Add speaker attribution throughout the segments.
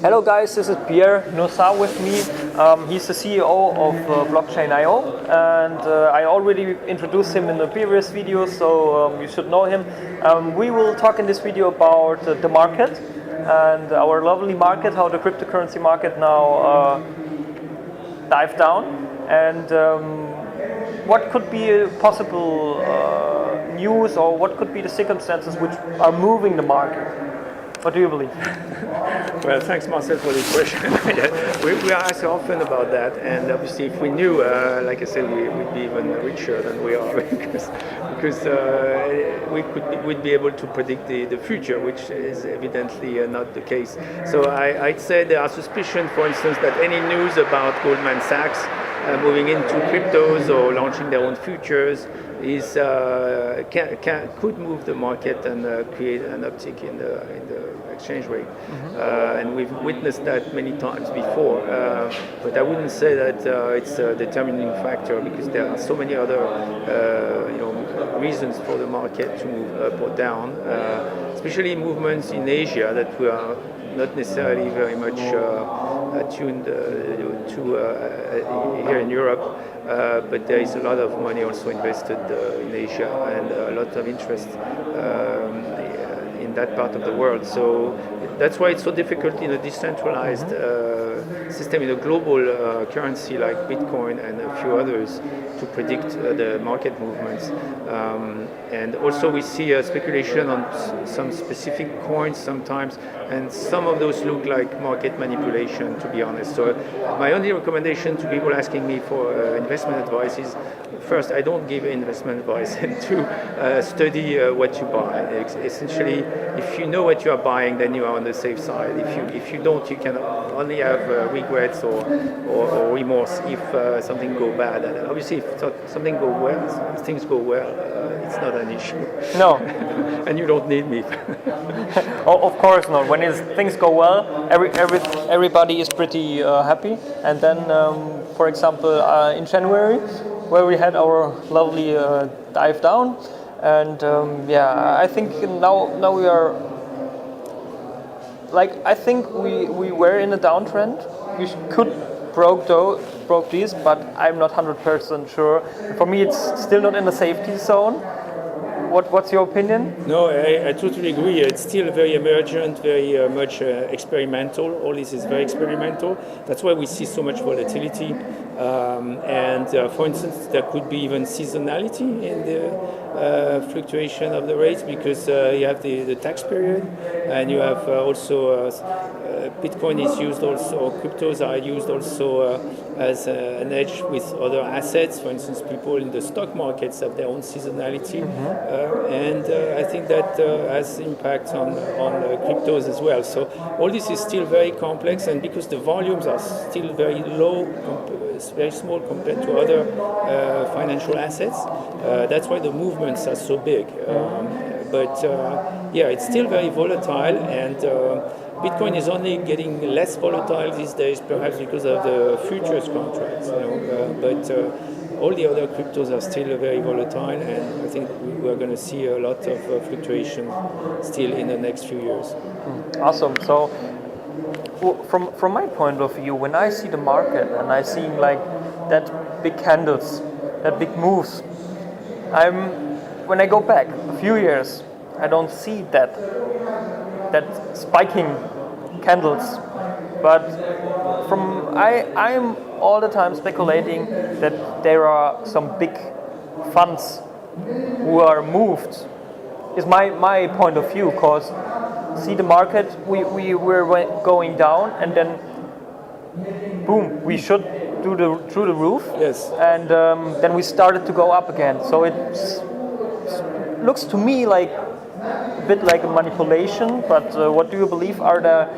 Speaker 1: Hello guys, this is Pierre Noizat with me. He's the CEO of Blockchain.io, and I already introduced him in the previous video, so you should know him. We will talk in this video about the market and our lovely market, how the cryptocurrency market now dive down, and what could be a possible news, or what could be the circumstances which are moving the market. What do you believe?
Speaker 2: Well, thanks, Marcel, for this question. we are asked often about that, and obviously, if we knew, like I said, we'd be even richer than we are because we'd be able to predict the future, which is evidently not the case. So I'd say there are suspicions, for instance, that any news about Goldman Sachs moving into cryptos or launching their own futures could move the market and create an uptick in the exchange rate. And we've witnessed that many times before. But I wouldn't say that it's a determining factor, because there are so many other reasons for the market to move up or down, especially movements in Asia that we are not necessarily very much attuned to here in Europe, but there is a lot of money also invested in Asia, and a lot of interest in that part of the world. So that's why it's so difficult in a decentralized system, in a global currency like Bitcoin and a few others, to predict the market movements. And also we see speculation on some specific coins sometimes, and some of those look like market manipulation, to be honest. So my only recommendation to people asking me for investment advice is, first, I don't give investment advice, and two, study what you buy. Essentially, if you know what you are buying, then you are on the safe side. If you don't, you can only have regrets or remorse if something go bad. And obviously, if something go well, things go well, it's not an issue.
Speaker 1: No.
Speaker 2: And you don't need me.
Speaker 1: Oh, of course not. When things go well, everybody is pretty happy. And then, for example, in January, where we had our lovely dive down, and I think now we are, I think we were in a downtrend. We could broke these, but I'm not 100% sure. For me, it's still not in the safety zone. What's your opinion?
Speaker 2: No, I totally agree. It's still very emergent, very much experimental. All this is very experimental. That's why we see so much volatility. For instance, there could be even seasonality in the fluctuation of the rates, because you have the tax period, and you have also Bitcoin is used also, or cryptos are used also as an edge with other assets. For instance, people in the stock markets have their own seasonality, and I think that has impact on cryptos as well. So all this is still very complex, and because the volumes are still very low, it's very small compared to other financial assets, that's why the movements are so big. It's still very volatile, and Bitcoin is only getting less volatile these days, perhaps because of the futures contracts. But all the other cryptos are still very volatile, and I think we're going to see a lot of fluctuation still in the next few years.
Speaker 1: Awesome. So, from my point of view, when I see the market and I see that big candles, that big moves, when I go back a few years, I don't see that spiking candles, but I'm all the time speculating that there are some big funds who are moved. Is my point of view, because see the market, we were going down, and then boom, we should do through the roof.
Speaker 2: Yes.
Speaker 1: And then we started to go up again. So it looks to me like a bit like a manipulation, but what do you believe? Are the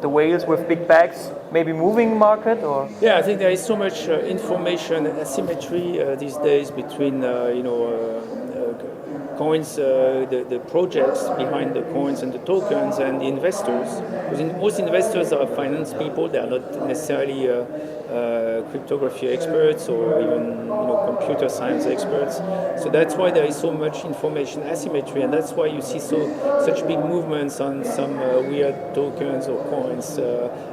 Speaker 1: whales with big bags maybe moving market, or?
Speaker 2: Yeah, I think there is so much information asymmetry these days between coins, the projects behind the coins and the tokens, and the investors. Because most investors are finance people; they are not necessarily cryptography experts or even computer science experts. So that's why there is so much information asymmetry, and that's why you see such big movements on some weird tokens or coins,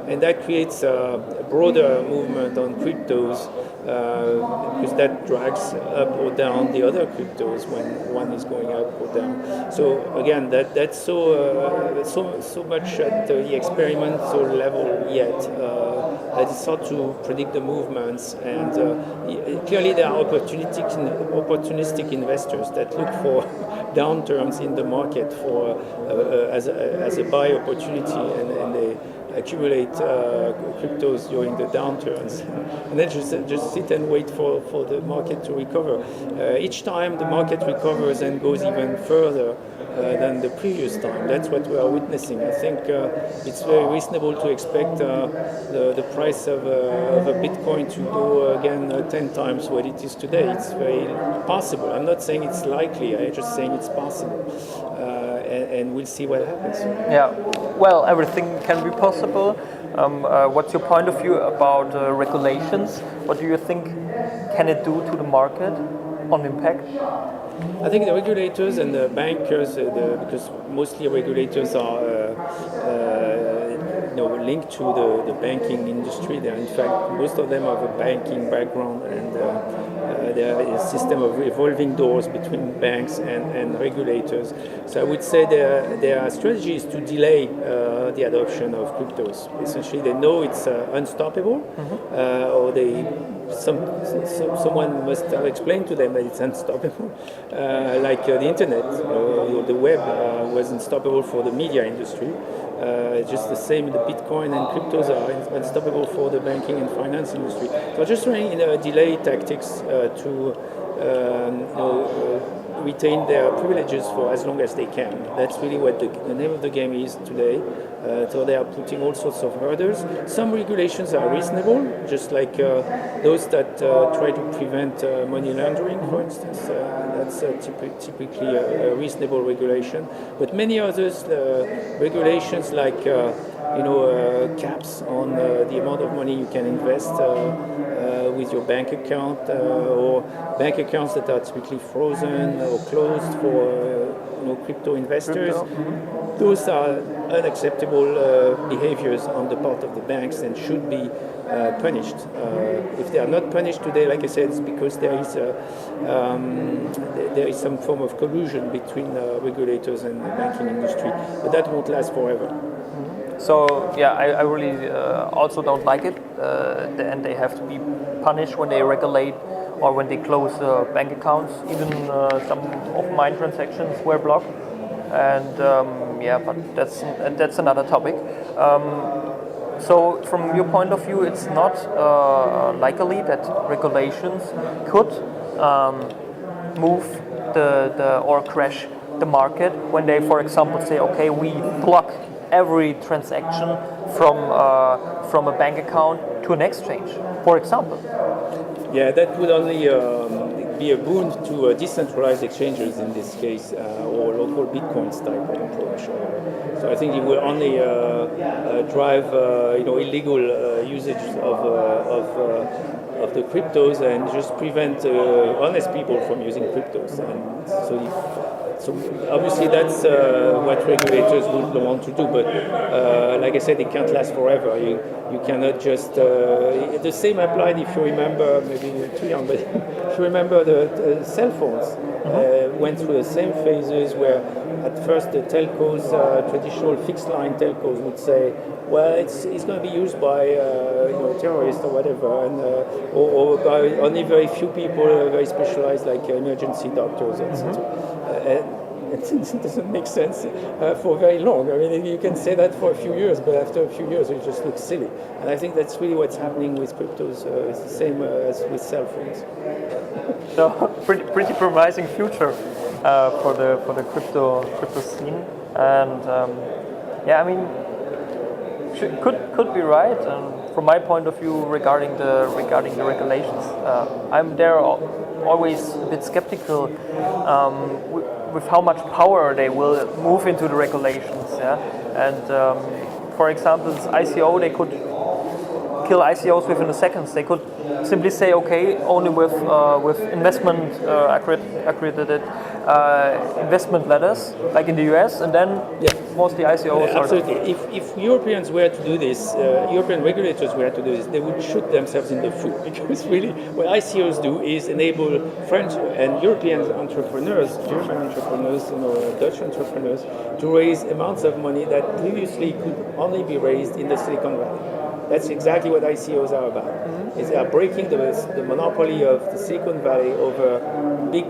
Speaker 2: and that creates a broader movement on cryptos. Because that drags up or down the other cryptos when one is going up or down. So again, that's so much at the experimental level yet that it's hard to predict the movements. And clearly, there are opportunistic investors that look for downturns in the market for as a buy opportunity, and they accumulate cryptos during the downturns, and then just sit and wait for the market to recover. Each time the market recovers and goes even further than the previous time. That's what we are witnessing. I think it's very reasonable to expect the price of a Bitcoin to go again 10 times what it is today. It's very possible. I'm not saying it's likely, I'm just saying it's possible. And we'll see what happens.
Speaker 1: Yeah, well, everything can be possible. What's your point of view about regulations? What do you think can it do to the market on impact?
Speaker 2: I think the regulators and the bankers, because mostly regulators are linked to the banking industry. In fact, most of them have a banking background, and there is a system of revolving doors between banks and regulators. So I would say their strategy is to delay the adoption of cryptos. Essentially, they know it's unstoppable, or someone must have explained to them that it's unstoppable, like the internet or the web was unstoppable for the media industry. Just the same, the Bitcoin and cryptos are unstoppable for the banking and finance industry. So just trying delay tactics to retain their privileges for as long as they can. That's really what the name of the game is today. So they are putting all sorts of hurdles. Some regulations are reasonable, just like those that try to prevent money laundering, for instance. That's typically a reasonable regulation. But many others, regulations like caps on the amount of money you can invest with your bank account, or bank accounts that are typically frozen or closed for crypto investors. Those are unacceptable behaviors on the part of the banks and should be punished. If they are not punished today, like I said, it's because there is some form of collusion between regulators and the banking industry, but that won't last forever.
Speaker 1: So yeah, I really also don't like it, and they have to be punished when they regulate or when they close bank accounts. Even some of my transactions were blocked, and but that's another topic. So from your point of view, it's not likely that regulations could move or crash the market when they, for example, say, okay, we block every transaction from a bank account to an exchange, for example.
Speaker 2: Yeah, that would only be a boon to decentralized exchanges in this case, or local Bitcoins type of approach. So I think it will only drive illegal usage of the cryptos and just prevent honest people from using cryptos. And so obviously that's what regulators would want to do, but like I said, it can't last forever. You cannot just... the same applied, if you remember, maybe you're too young, but if you remember the cell phones went through the same phases where at first the telcos, traditional fixed line telcos would say, well, it's going to be used by terrorists or whatever, and or by only very few people, very specialized, like emergency doctors, etc. It doesn't make sense for very long. I mean, you can say that for a few years, but after a few years, it just looks silly. And I think that's really what's happening with cryptos. It's the same as with cell phones.
Speaker 1: So pretty promising future for the crypto scene, and I mean, could be right. And from my point of view, regarding the regulations, I'm there always a bit skeptical. with how much power they will move into the regulations. Yeah, and for example, ICO, they could kill ICOs within seconds. They could simply say, okay, only with investment accredited investment letters, like in the US, and then mostly ICOs.
Speaker 2: Absolutely. If Europeans were to do this, European regulators were to do this, they would shoot themselves in the foot, because really what ICOs do is enable French and European entrepreneurs, German entrepreneurs, Dutch entrepreneurs, to raise amounts of money that previously could only be raised in the Silicon Valley. That's exactly what ICOs are about. Is they are breaking the monopoly of the Silicon Valley over big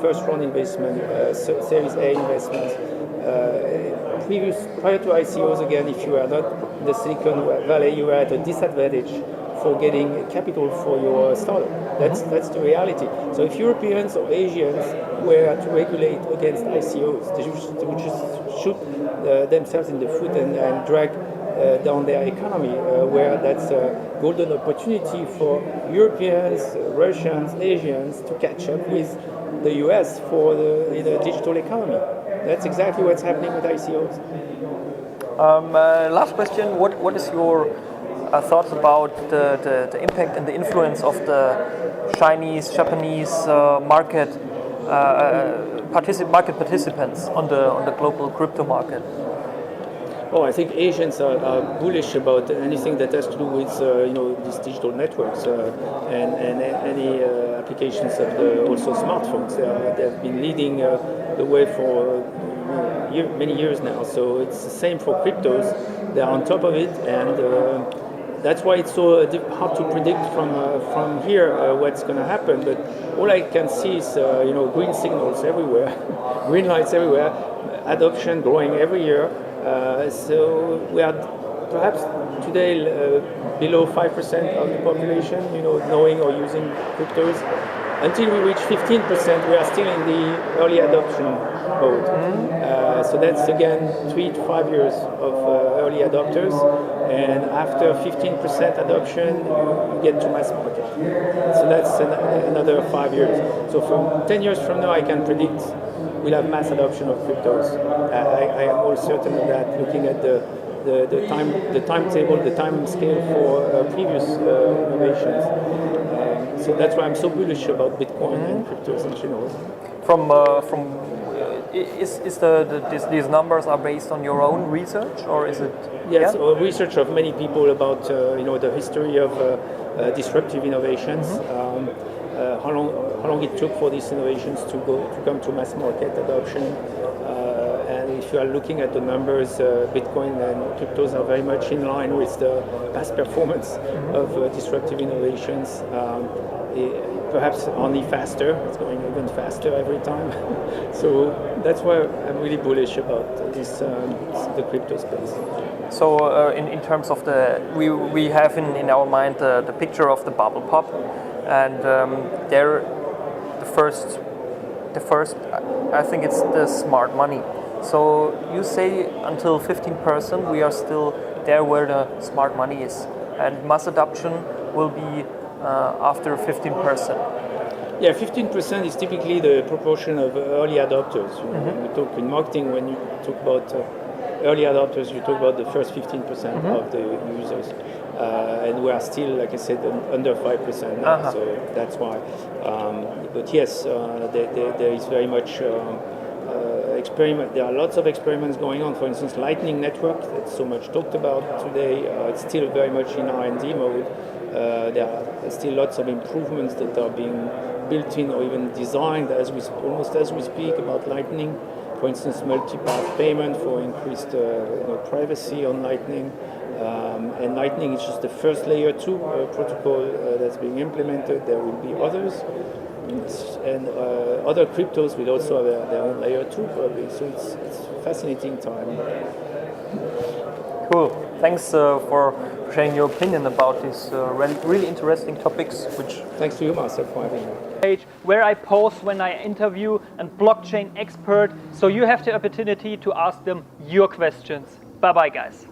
Speaker 2: first-round investment, Series A investments. Prior to ICOs, again, if you are not in the Silicon Valley, you are at a disadvantage for getting capital for your startup. That's the reality. So if Europeans or Asians were to regulate against ICOs, they would just shoot themselves in the foot and drag down their economy, where that's a golden opportunity for Europeans, Russians, Asians to catch up with the US for the digital economy. That's exactly what's happening with ICOs.
Speaker 1: Last question, what is your thoughts about the impact and the influence of the Chinese, Japanese market participants on the global crypto market?
Speaker 2: Oh, I think Asians are bullish about anything that has to do with these digital networks and any applications of also smartphones. They've been leading the way for many years now. So it's the same for cryptos. They're on top of it, and that's why it's so hard to predict from here what's going to happen. But all I can see is green signals everywhere, green lights everywhere, adoption growing every year. So we are perhaps today below 5% of the population, knowing or using cryptos. Until we reach 15%, we are still in the early adoption mode. So that's again 3 to 5 years of early adopters, and after 15% adoption, you get to mass market. So that's another 5 years. So from 10 years from now, I can predict we'll have mass adoption of cryptos. I am all certain of that, looking at the timetable, the time scale for previous innovations. So that's why I'm so bullish about Bitcoin and cryptos in general.
Speaker 1: These numbers are based on your own research, or is it?
Speaker 2: Yes, research of many people about the history of disruptive innovations. How long it took for these innovations to come to mass market adoption, and if you are looking at the numbers, Bitcoin and cryptos are very much in line with the past performance of disruptive innovations. Perhaps only faster. It's going even faster every time. So that's why I'm really bullish about the crypto space.
Speaker 1: So in terms of we have in our mind the picture of the bubble pop. And there, the first, I think it's the smart money. So you say until 15%, we are still there where the smart money is, and mass adoption will be after 15%.
Speaker 2: Yeah, 15% is typically the proportion of early adopters. We talk in marketing, when you talk about early adopters, you talk about the first 15% of the users. And we are still, like I said, under 5% now, so that's why. But yes, there is very much experiment. There are lots of experiments going on. For instance, Lightning Network, that's so much talked about today. It's still very much in R&D mode. There are still lots of improvements that are being built in or even designed almost as we speak about Lightning. For instance, multi-path payment for increased privacy on Lightning. And Lightning is just the first layer 2 protocol that's being implemented. There will be others. And other cryptos will also have their own layer 2 probably. So it's a fascinating time.
Speaker 1: Cool. Thanks for sharing your opinion about these really interesting topics.
Speaker 2: Thanks to you, Marcel, for having me.
Speaker 1: Page where I post when I interview a blockchain expert, so you have the opportunity to ask them your questions. Bye bye, guys.